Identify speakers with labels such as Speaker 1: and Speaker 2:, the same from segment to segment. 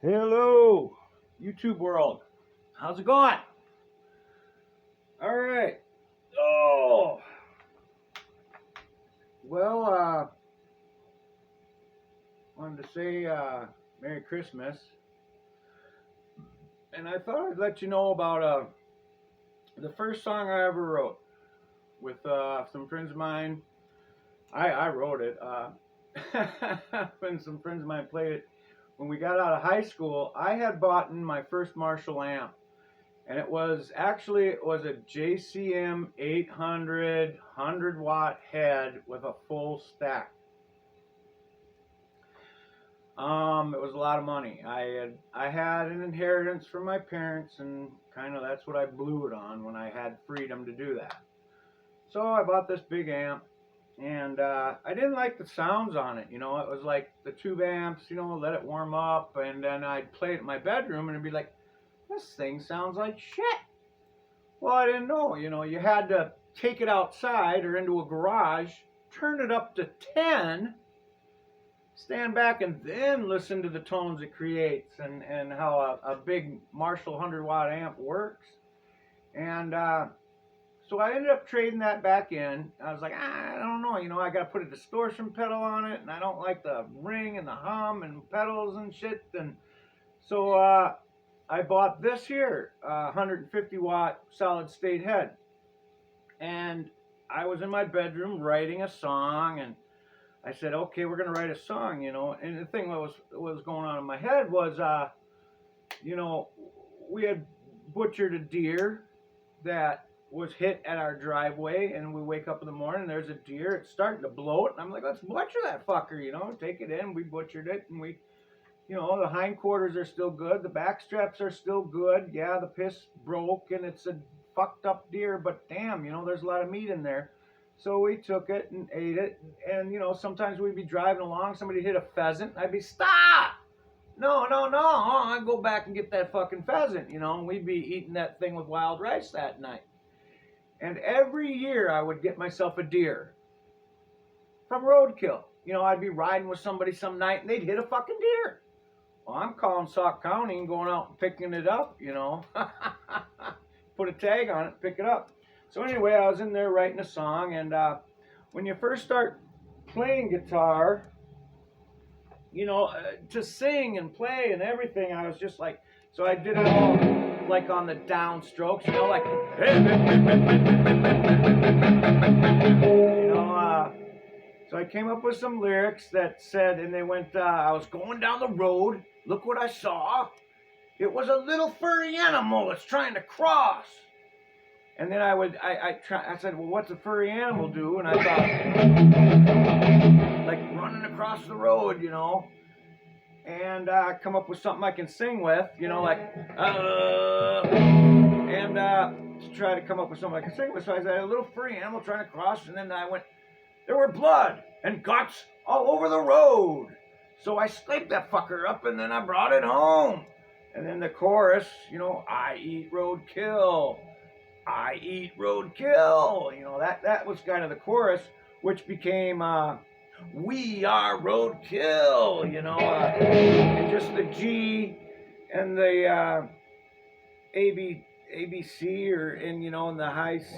Speaker 1: Hello, YouTube world. How's it going? All right. Oh, well, wanted to say Merry Christmas, and I thought I'd let you know about the first song I ever wrote with some friends of mine. I wrote it, and some friends of mine played it. When we got out of high school, I had bought my first Marshall amp, and it was a JCM 800 100-watt head with a full stack. It was a lot of money. I had an inheritance from my parents, and kind of that's what I blew it on when I had freedom to do that. So I bought this big amp. And I didn't like the sounds on it, you know. It was like the tube amps, you know, let it warm up, and then I'd play it in my bedroom, and it'd be like, this thing sounds like shit. Well, I didn't know, you know, you had to take it outside or into a garage, turn it up to 10, stand back, and then listen to the tones it creates and how a big Marshall 100-watt amp works. And so I ended up trading that back in. I was like, I don't know, you know, I got to put a distortion pedal on it, and I don't like the ring and the hum and pedals and shit. And so I bought this here, 150-watt solid state head. And I was in my bedroom writing a song, and I said, okay, we're going to write a song, you know. And the thing that was going on in my head was, you know, we had butchered a deer that was hit at our driveway, and we wake up in the morning and there's a deer. It's starting to bloat, and I'm like, let's butcher that fucker, you know, take it in. We butchered it, and we, you know, the hindquarters are still good, the back straps are still good. Yeah, the piss broke and it's a fucked up deer, but damn, you know, there's a lot of meat in there. So we took it and ate it, and you know, sometimes we'd be driving along, somebody hit a pheasant, I'd be, stop! No, I'd go back and get that fucking pheasant, you know, and we'd be eating that thing with wild rice that night. And every year I would get myself a deer from Roadkill. You know, I'd be riding with somebody some night and they'd hit a fucking deer. Well, I'm calling Sauk County and going out and picking it up, you know. Put a tag on it, pick it up. So anyway, I was in there writing a song, and when you first start playing guitar, you know, to sing and play and everything, I was just like, so I did it all like on the downstrokes, you know, like, you know, so I came up with some lyrics that said, and they went, I was going down the road, look what I saw, it was a little furry animal that's trying to cross. And then I said, well, what's a furry animal do? And I thought, like running across the road, you know. And come up with something I can sing with, you know, like, and to try to come up with something I can sing with. So I said, a little furry animal trying to cross, and then I went, there were blood and guts all over the road. So I scraped that fucker up, and then I brought it home. And then the chorus, you know, I eat roadkill, I eat roadkill. You know, that was kind of the chorus, which became, we are roadkill, you know, and just the G and the ABC, or in, you know, in the high C.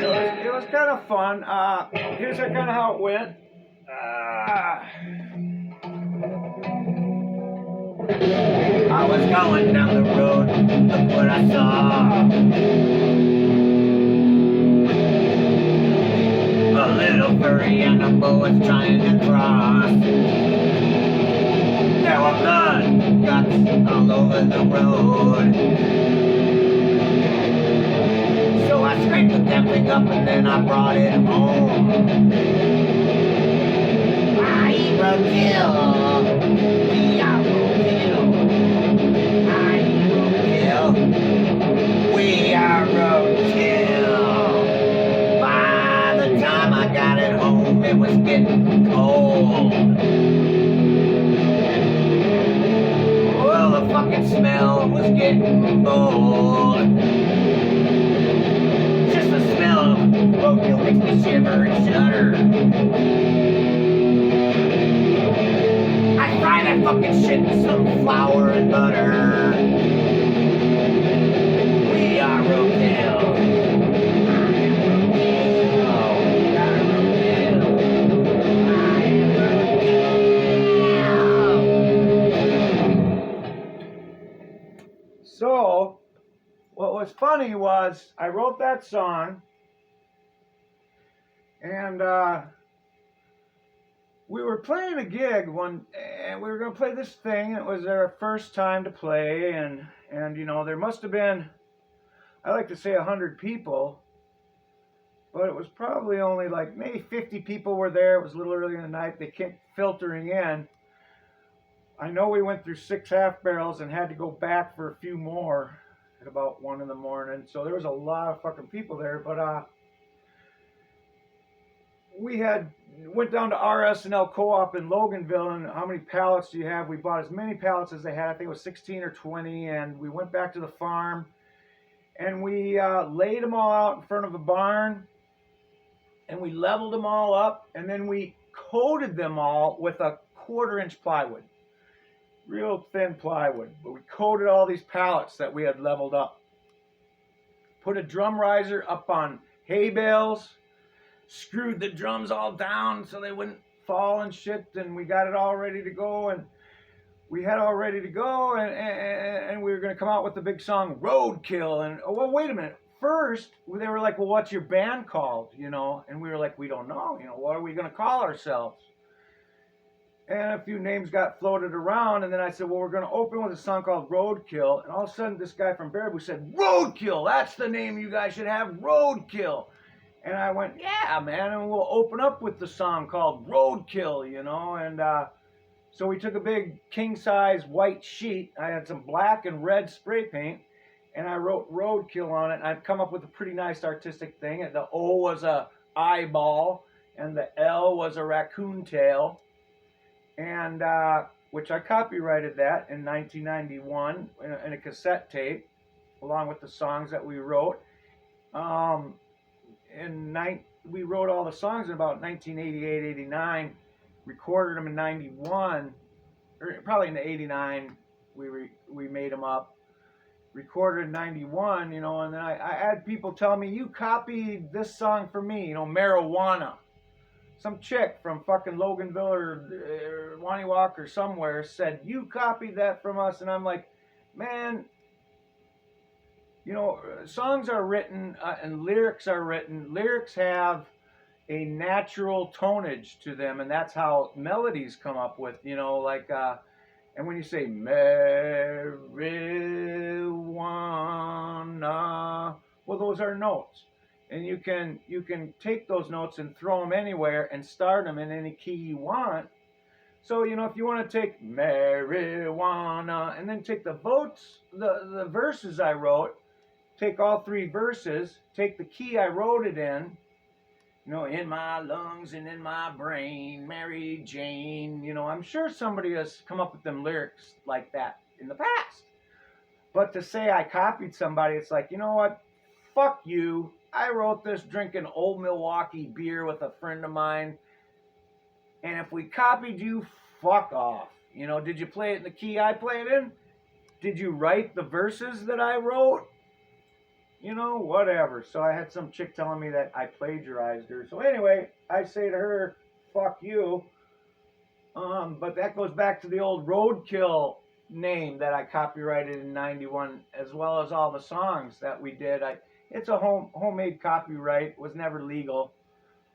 Speaker 1: So it was kind of fun. Here's kind of how it went. I was going down the road, look what I saw. A little furry animal was trying to cross. There were blood guts all over the road. So I scraped the damn thing up, and then I brought it home. I eat roadkill. We are roadkill. I eat roadkill. We are roadkill. By the time I got it home, it was getting cold. Well, the fucking
Speaker 2: is getting old. Just the smell of roadkill makes me shiver and shudder. I fry that fucking shit in some flour and butter. We are Roadkill.
Speaker 1: So, what was funny was I wrote that song, and we were playing a gig and we were going to play this thing. It was our first time to play, and you know, there must have been, I like to say 100 people, but it was probably only like maybe 50 people were there. It was a little early in the night. They kept filtering in. I know we went through 6 half barrels and had to go back for a few more at about 1 in the morning. So there was a lot of fucking people there. But we went down to RS&L Co-op in Loganville, and how many pallets do you have? We bought as many pallets as they had. I think it was 16 or 20, and we went back to the farm, and we laid them all out in front of a barn, and we leveled them all up, and then we coated them all with a 1/4-inch plywood. Real thin plywood, but we coated all these pallets that we had leveled up. Put a drum riser up on hay bales, screwed the drums all down so they wouldn't fall and shit, and we got it all ready to go, and we had all ready to go, and we were going to come out with the big song Roadkill. And oh, well, wait a minute. First, they were like, well, what's your band called, you know? And we were like, we don't know, you know, what are we going to call ourselves? And a few names got floated around, and then I said, well, we're going to open with a song called Roadkill. And all of a sudden, this guy from Baraboo said, Roadkill, that's the name you guys should have, Roadkill. And I went, yeah, man, and we'll open up with the song called Roadkill, you know. And so we took a big king-size white sheet. I had some black and red spray paint, and I wrote Roadkill on it. And I've come up with a pretty nice artistic thing. The O was a eyeball, and the L was a raccoon tail. And which I copyrighted that in 1991 in a cassette tape, along with the songs that we wrote. We wrote all the songs in about 1988, 89, recorded them in 91, or probably in 89 we made them up, recorded in 91, you know, and then I had people tell me, you copied this song for me, you know, Marijuana. Some chick from fucking Loganville or Waniwak or somewhere said, you copied that from us. And I'm like, man, you know, songs are written and lyrics are written. Lyrics have a natural tonage to them, and that's how melodies come up with, you know, like, and when you say marijuana, well, those are notes. And you can take those notes and throw them anywhere and start them in any key you want. So, you know, if you want to take marijuana and then take the verses I wrote, take all 3 verses, take the key I wrote it in, you know, in my lungs and in my brain, MaryJane, you know, I'm sure somebody has come up with them lyrics like that in the past. But to say I copied somebody, it's like, you know what? Fuck you. I wrote this drinking Old Milwaukee beer with a friend of mine. And if we copied you, fuck off. You know, did you play it in the key I played in? Did you write the verses that I wrote? You know, whatever. So I had some chick telling me that I plagiarized her. So anyway, I say to her, fuck you. But that goes back to the old Roadkill name that I copyrighted in 91, as well as all the songs that we did. It's a homemade copyright. It was never legal,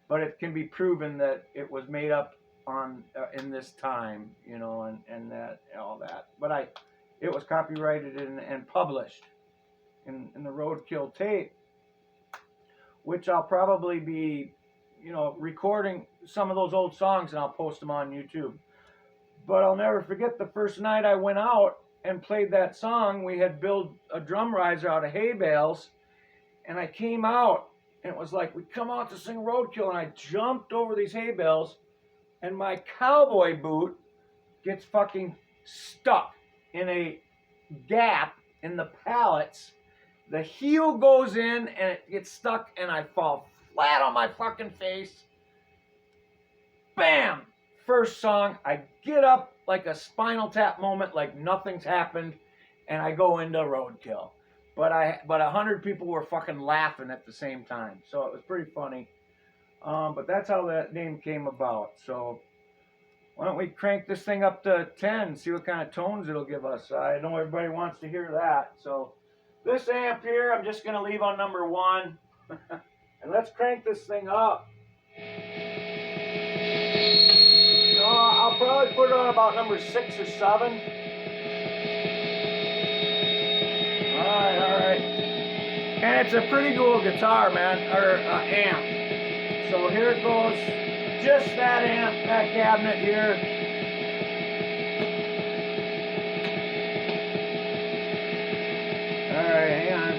Speaker 1: but it can be proven that it was made up on in this time, you know, and that all that. But it was copyrighted and published in the Roadkill tape, which I'll probably be, you know, recording some of those old songs, and I'll post them on YouTube. But I'll never forget the first night I went out and played that song. We had built a drum riser out of hay bales. And I came out, and it was like, we come out to sing Roadkill, and I jumped over these hay bales, and my cowboy boot gets fucking stuck in a gap in the pallets. The heel goes in and it gets stuck and I fall flat on my fucking face. Bam! First song, I get up like a Spinal Tap moment, like nothing's happened, and I go into Roadkill. But 100 people were fucking laughing at the same time, so it was pretty funny. But that's how that name came about. So why don't we crank this thing up to 10, see what kind of tones it'll give us. I know everybody wants to hear that. So this amp here, I'm just gonna leave on number 1, and let's crank this thing up. I'll probably put it on about number 6 or 7. Alright. And it's a pretty cool guitar, man, or amp. So here it goes. Just that amp, that cabinet here. Alright, hang on.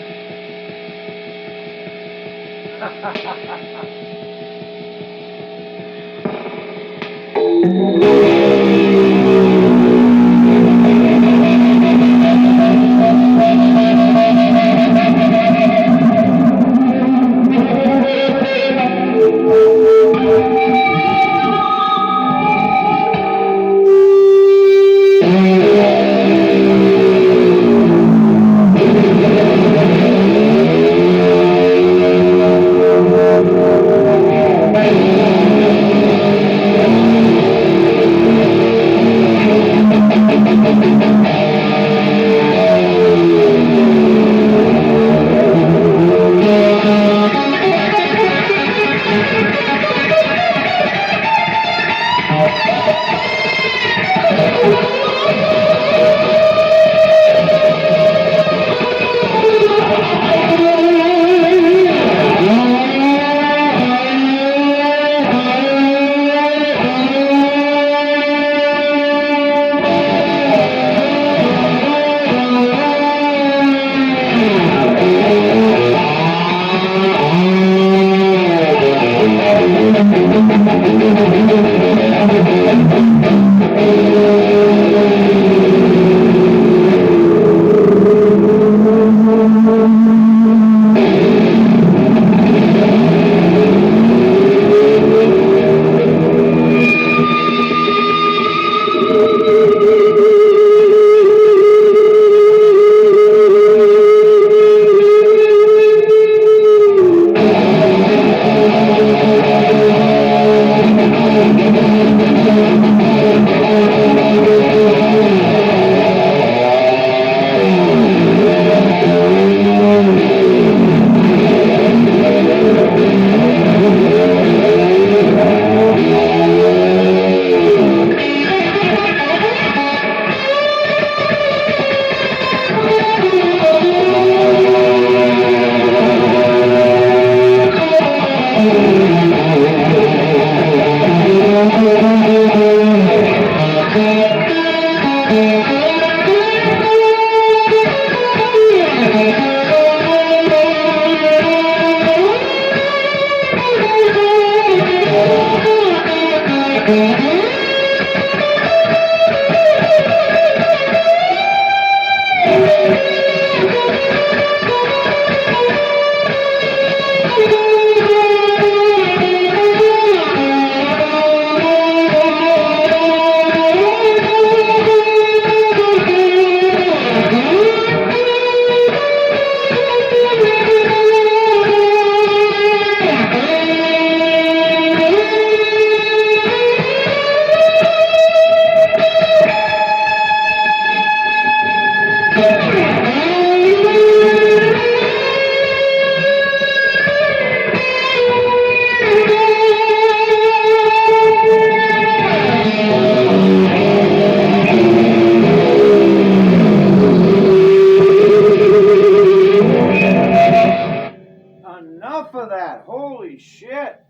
Speaker 1: Enough of that. Holy shit.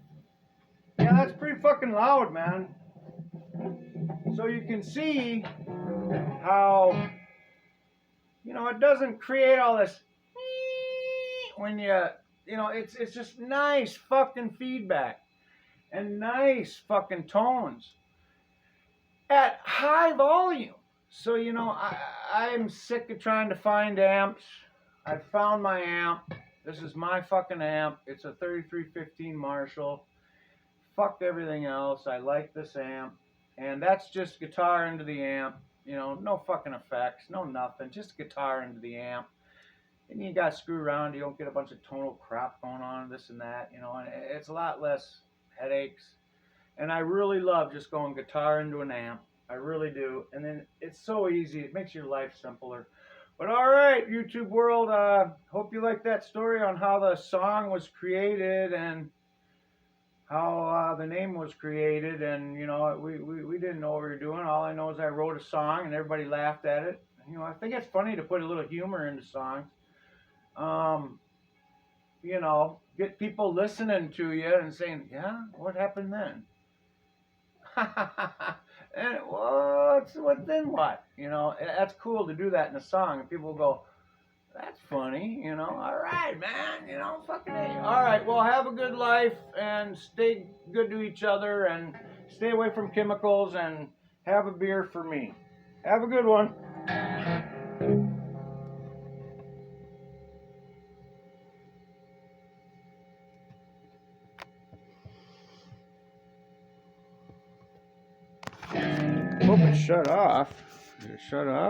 Speaker 1: Yeah, that's pretty fucking loud, man. So you can see how, it doesn't create all this when it's just nice fucking feedback and nice fucking tones at high volume. So, I'm sick of trying to find amps. I found my amp. This is my fucking amp. It's a 3315 Marshall. Fuck everything else. I like this amp. And that's just guitar into the amp. You know, no fucking effects, no nothing. Just guitar into the amp. And you got to screw around. You don't get a bunch of tonal crap going on, this and that. You know, and it's a lot less headaches. And I really love just going guitar into an amp. I really do. And then it's so easy. It makes your life simpler. But all right, YouTube world, hope you like that story on how the song was created and how the name was created. And, you know, we didn't know what we were doing. All I know is I wrote a song and everybody laughed at it. You know, I think it's funny to put a little humor into songs. You know, get people listening to you and saying, yeah, what happened then? And what then what? You know, that's cool to do that in a song, and people go, "That's funny," you know. All right, man, you know, fucking A. All right, well, have a good life and stay good to each other and stay away from chemicals and have a beer for me. Have a good one. Hope it shut off. Did it shut off?